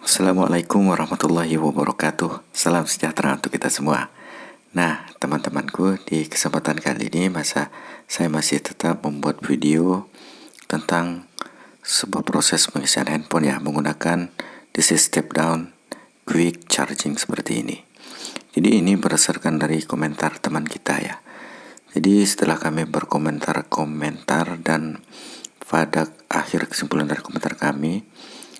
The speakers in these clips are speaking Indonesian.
Assalamualaikum warahmatullahi wabarakatuh. Salam sejahtera untuk kita semua. Nah, teman-temanku, di kesempatan kali ini saya masih tetap membuat video tentang sebuah proses pengisian handphone ya menggunakan DC step down quick charging seperti ini. Jadi ini berdasarkan dari komentar teman kita ya. Jadi setelah kami berkomentar dan pada akhir kesimpulan dari komentar kami,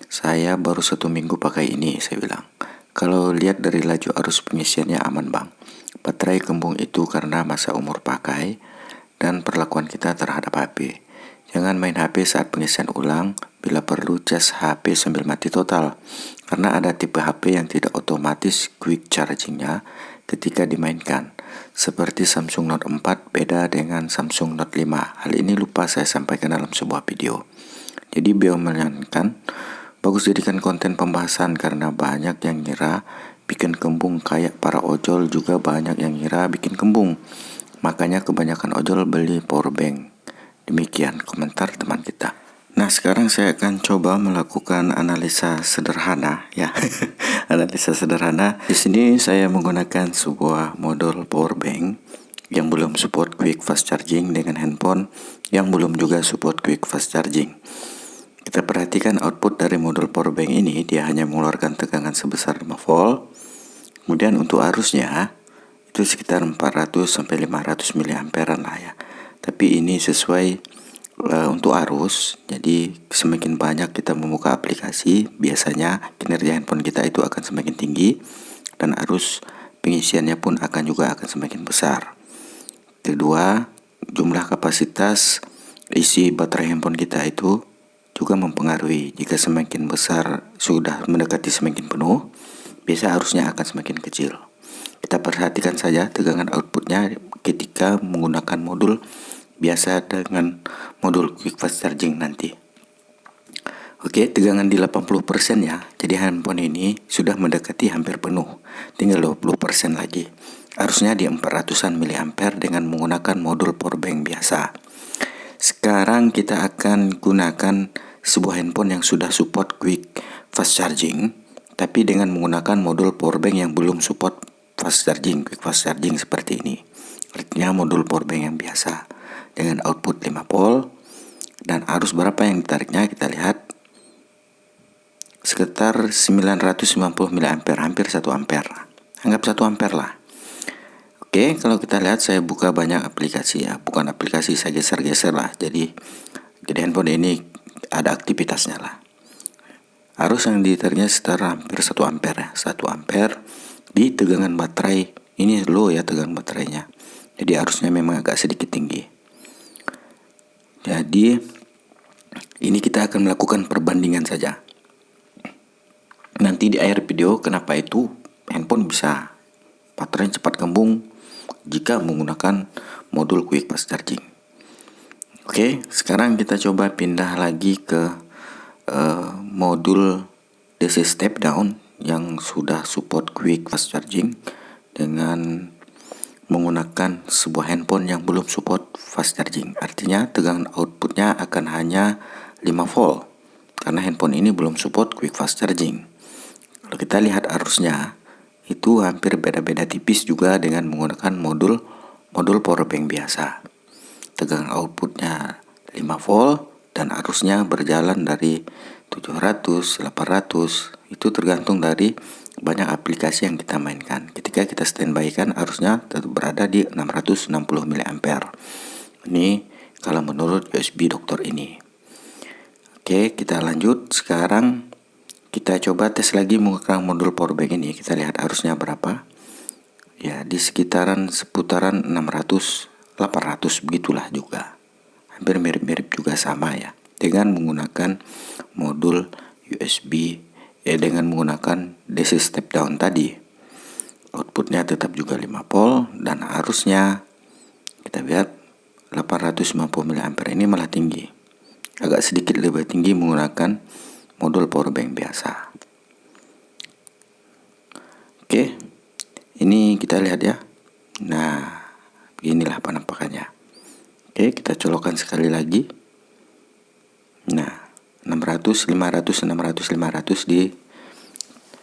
saya baru 1 minggu pakai ini, saya bilang. Kalau lihat dari laju arus pengisiannya aman bang. Baterai kembung itu karena masa umur pakai dan perlakuan kita terhadap HP. Jangan main HP saat pengisian ulang, bila perlu cas HP sambil mati total. Karena ada tipe HP yang tidak otomatis quick chargingnya ketika dimainkan. Seperti Samsung Note 4 beda dengan Samsung Note 5. Hal ini lupa saya sampaikan dalam sebuah video. Jadi beliau menyatakan bagus jadikan konten pembahasan karena banyak yang ngira bikin kembung, kayak para ojol juga banyak yang ngira bikin kembung. Makanya kebanyakan ojol beli power bank. Demikian komentar teman kita. Nah, sekarang saya akan coba melakukan analisa sederhana ya. Analisa sederhana. Di sini saya menggunakan sebuah modul power bank yang belum support quick fast charging dengan handphone yang belum juga support quick fast charging. Kita perhatikan output dari modul powerbank ini, dia hanya mengeluarkan tegangan sebesar 5 volt. Kemudian untuk arusnya itu sekitar 400 sampai 500 mA lah ya. Tapi ini sesuai untuk arus. Jadi semakin banyak kita membuka aplikasi, biasanya kinerja handphone kita itu akan semakin tinggi dan arus pengisiannya pun akan semakin besar. Kedua, jumlah kapasitas isi baterai handphone kita itu juga mempengaruhi. Jika semakin besar sudah mendekati semakin penuh, biasa arusnya akan semakin kecil. Kita perhatikan saja tegangan outputnya ketika menggunakan modul biasa dengan modul quick fast charging nanti. Oke, tegangan di 80% ya. Jadi handphone ini sudah mendekati hampir penuh. Tinggal 20% lagi. Arusnya di 400-an mA dengan menggunakan modul powerbank biasa. Sekarang kita akan gunakan sebuah handphone yang sudah support quick fast charging, tapi dengan menggunakan modul powerbank yang belum support quick fast charging seperti ini. Artinya modul powerbank yang biasa dengan output 5 volt dan arus berapa yang ditariknya kita lihat sekitar 990 mA, hampir 1 ampere. Anggap 1 ampere lah. Oke, kalau kita lihat saya buka banyak aplikasi ya, bukan aplikasi saya geser-geser lah. Jadi handphone ini ada aktivitasnya lah. Arus yang ditariknya sekitar hampir 1 ampere ya. 1 ampere di tegangan baterai. Ini low ya tegangan baterainya. Jadi arusnya memang agak sedikit tinggi. Jadi ini kita akan melakukan perbandingan saja. Nanti di akhir video kenapa itu handphone bisa baterai cepat kembung jika menggunakan modul quick fast charging. Oke, sekarang kita coba pindah lagi ke modul DC step down yang sudah support quick fast charging dengan menggunakan sebuah handphone yang belum support fast charging. Artinya tegangan outputnya akan hanya 5 volt karena handphone ini belum support quick fast charging. Kalau kita lihat arusnya itu hampir beda-beda tipis juga dengan menggunakan modul powerbank biasa. Tegangan outputnya 5 volt dan arusnya berjalan dari 700, 800. Itu tergantung dari banyak aplikasi yang kita mainkan. Ketika kita standby kan arusnya tetap berada di 660 mA. Ini kalau menurut USB dokter ini. Oke, kita lanjut. Sekarang kita coba tes lagi menggunakan modul powerbank ini. Kita lihat arusnya berapa. Ya, di seputaran 600, 800 begitulah juga. Hampir mirip-mirip juga sama ya. Dengan menggunakan modul USB dengan menggunakan DC step down tadi. Outputnya tetap juga 5 volt dan arusnya kita lihat 850 mA. Ini malah tinggi. Agak sedikit lebih tinggi menggunakan modul powerbank biasa. Oke, ini kita lihat ya. Nah, beginilah penampakannya. Oke, kita colokkan sekali lagi. Nah, 600, 500, 600, 500 di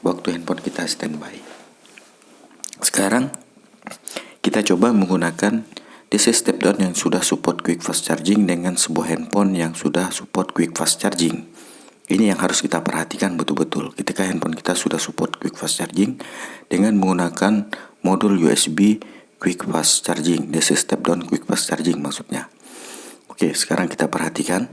waktu handphone kita standby. Sekarang kita coba menggunakan DC step down yang sudah support quick fast charging dengan sebuah handphone yang sudah support quick fast charging. Ini yang harus kita perhatikan betul-betul ketika handphone kita sudah support quick fast charging dengan menggunakan modul USB quick fast charging, DC step down quick fast charging maksudnya. Oke, sekarang kita perhatikan.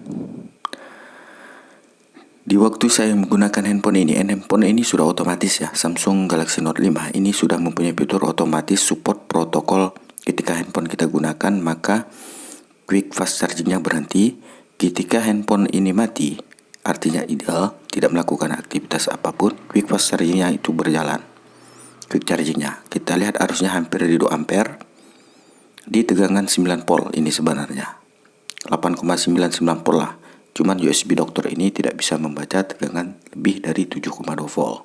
Di waktu saya menggunakan handphone ini sudah otomatis ya. Samsung Galaxy Note 5 ini sudah mempunyai fitur otomatis support protokol. Ketika handphone kita gunakan, maka quick fast chargingnya berhenti. Ketika handphone ini mati, artinya idle, tidak melakukan aktivitas apapun, quick fast chargingnya itu berjalan. Quick chargingnya, kita lihat arusnya hampir di 2 ampere di tegangan 9 volt ini sebenarnya 8,99 volt lah. Cuman USB dokter ini tidak bisa membaca tegangan lebih dari 7,2 volt.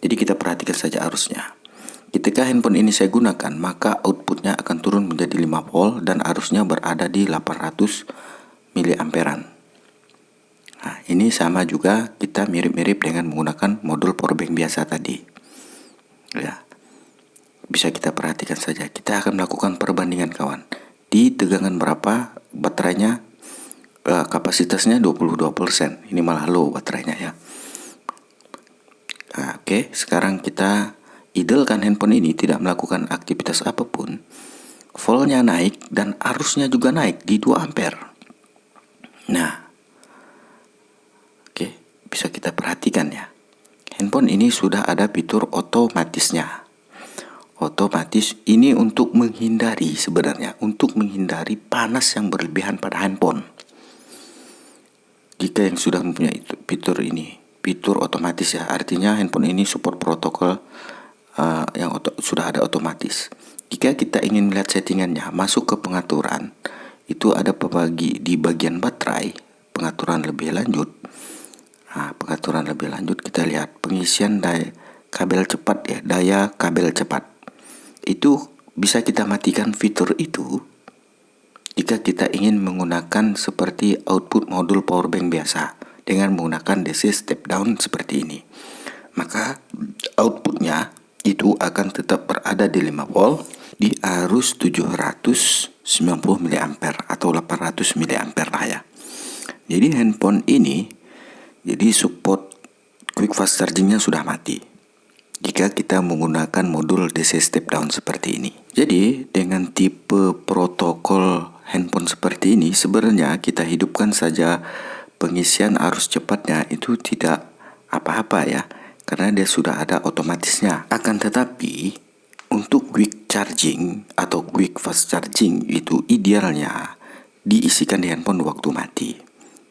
Jadi kita perhatikan saja arusnya. Ketika handphone ini saya gunakan, maka outputnya akan turun menjadi 5 volt dan arusnya berada di 800 miliamperan. Nah, ini sama juga, kita mirip-mirip dengan menggunakan modul powerbank biasa tadi. Ya. Bisa kita perhatikan saja. Kita akan melakukan perbandingan kawan. Di tegangan berapa baterainya? Kapasitasnya 22%. Ini malah low baterainya ya. Nah, oke, sekarang kita idlekan handphone ini, tidak melakukan aktivitas apapun. Voltnya naik dan arusnya juga naik di 2 ampere. Nah, oke, bisa kita perhatikan ya. Handphone ini sudah ada fitur otomatisnya. Otomatis ini untuk menghindari panas yang berlebihan pada handphone. Jika yang sudah mempunyai fitur ini, fitur otomatis ya, artinya handphone ini support protokol yang sudah ada otomatis. Jika kita ingin melihat settingannya, masuk ke pengaturan, itu ada di bagian baterai, pengaturan lebih lanjut. Nah, pengaturan lebih lanjut kita lihat pengisian daya kabel cepat ya, daya kabel cepat. Itu bisa kita matikan fitur itu jika kita ingin menggunakan seperti output modul powerbank biasa dengan menggunakan DC step down seperti ini. Maka outputnya itu akan tetap berada di 5 volt di arus 790 mA atau 800 mA lah ya. Jadi handphone ini support quick fast chargingnya sudah mati jika kita menggunakan modul DC step down seperti ini. Jadi dengan tipe protokol handphone seperti ini, sebenarnya kita hidupkan saja pengisian arus cepatnya itu tidak apa-apa ya, karena dia sudah ada otomatisnya. Akan tetapi untuk quick charging atau quick fast charging itu idealnya diisikan di handphone waktu mati.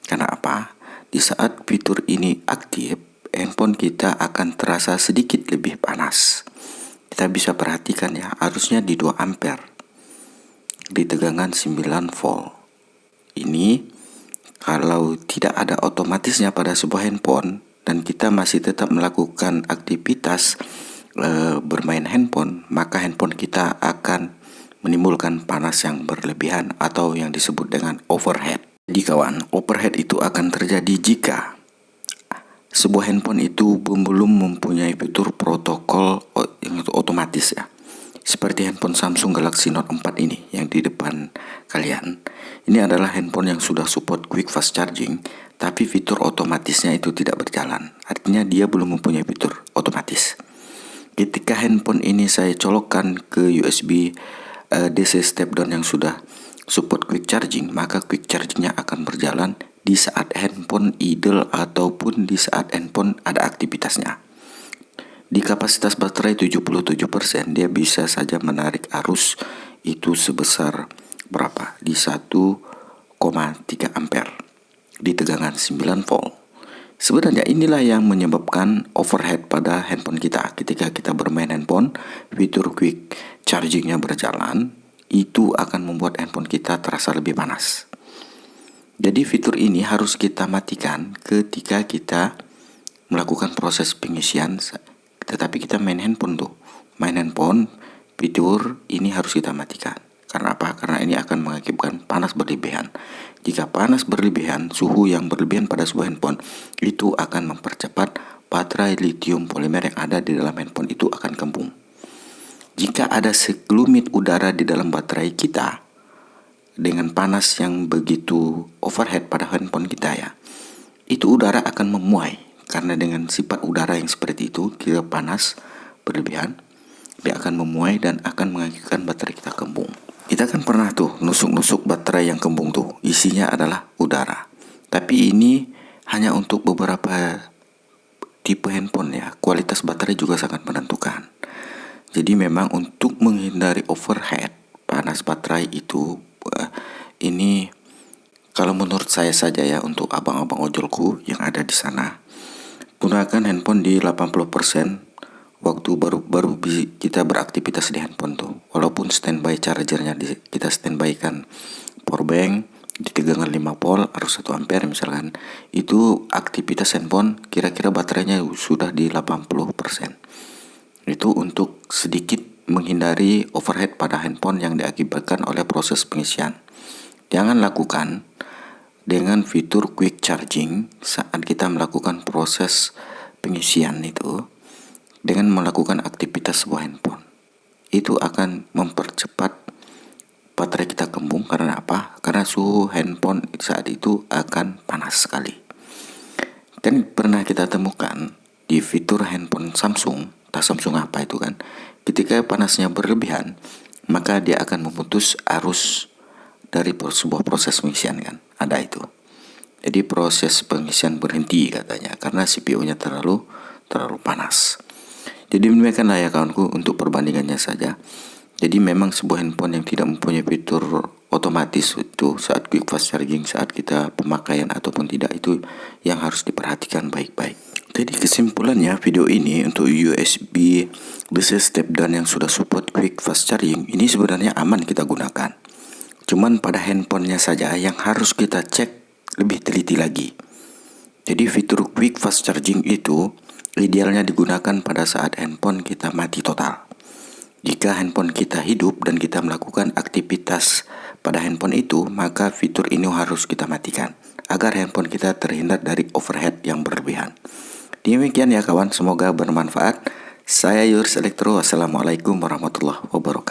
Karena apa? Di saat fitur ini aktif, handphone kita akan terasa sedikit lebih panas. Kita bisa perhatikan ya, arusnya di 2 ampere di tegangan 9 volt. Ini kalau tidak ada otomatisnya pada sebuah handphone dan kita masih tetap melakukan aktivitas bermain handphone, maka handphone kita akan menimbulkan panas yang berlebihan atau yang disebut dengan overheat. Jadi kawan, overheat itu akan terjadi jika sebuah handphone itu belum mempunyai fitur protokol yang otomatis ya. Seperti handphone Samsung Galaxy Note 4 ini yang di depan kalian. Ini adalah handphone yang sudah support quick fast charging, tapi fitur otomatisnya itu tidak berjalan. Artinya dia belum mempunyai fitur otomatis. Ketika handphone ini saya colokkan ke USB DC step down yang sudah support quick charging, maka quick chargingnya akan berjalan di saat handphone idle ataupun di saat handphone ada aktivitasnya. Di kapasitas baterai 77%, dia bisa saja menarik arus itu sebesar berapa? Di 1,3 ampere di tegangan 9 volt. Sebenarnya inilah yang menyebabkan overheat pada handphone kita. Ketika kita bermain handphone, fitur quick chargingnya berjalan, itu akan membuat handphone kita terasa lebih panas. Jadi fitur ini harus kita matikan ketika kita melakukan proses pengisian. Tetapi kita main handphone, fitur ini harus kita matikan. Karena apa? Karena ini akan mengakibatkan panas berlebihan. Jika panas berlebihan, suhu yang berlebihan pada sebuah handphone itu akan mempercepat baterai lithium polimer yang ada di dalam handphone itu akan kembung. Jika ada segelumit udara di dalam baterai kita dengan panas yang begitu overhead pada handphone kita ya, itu udara akan memuai. Karena dengan sifat udara yang seperti itu, kita panas berlebihan, dia akan memuai dan akan mengakibatkan baterai kita kembung. Kita kan pernah tuh nusuk-nusuk baterai yang kembung tuh, isinya adalah udara. Tapi ini hanya untuk beberapa tipe handphone ya, kualitas baterai juga sangat menentukan. Jadi memang untuk menghindari overhead panas baterai itu, ini kalau menurut saya saja ya, untuk abang-abang ojolku yang ada di sana, gunakan handphone di 80% waktu baru kita beraktivitas di handphone tuh. Walaupun standby chargernya kita standby kan power bank di tegangan 5 volt arus 1 ampere misalkan, itu aktivitas handphone kira-kira baterainya sudah di 80%. Itu untuk sedikit menghindari overhead pada handphone yang diakibatkan oleh proses pengisian. Jangan lakukan dengan fitur quick charging saat kita melakukan proses pengisian itu dengan melakukan aktivitas sebuah handphone. Itu akan mempercepat baterai kita kembung. Karena apa? Karena suhu handphone saat itu akan panas sekali. Kan pernah kita temukan di fitur handphone Samsung, Samsung apa itu kan, ketika panasnya berlebihan, maka dia akan memutus arus dari sebuah proses pengisian kan, ada itu. Jadi proses pengisian berhenti katanya karena CPU-nya terlalu panas. Jadi demikianlah ya kawanku untuk perbandingannya saja. Jadi memang sebuah handphone yang tidak mempunyai fitur otomatis itu saat quick fast charging, saat kita pemakaian ataupun tidak, itu yang harus diperhatikan baik-baik. Jadi kesimpulannya video ini untuk USB DC step down yang sudah support quick fast charging ini sebenarnya aman kita gunakan. Cuman pada handphonenya saja yang harus kita cek lebih teliti lagi. Jadi fitur quick fast charging itu idealnya digunakan pada saat handphone kita mati total. Jika handphone kita hidup dan kita melakukan aktivitas pada handphone itu, maka fitur ini harus kita matikan agar handphone kita terhindar dari overhead yang berlebihan. Demikian ya kawan, semoga bermanfaat. Saya Yurs Elektro. Wassalamualaikum warahmatullahi wabarakatuh.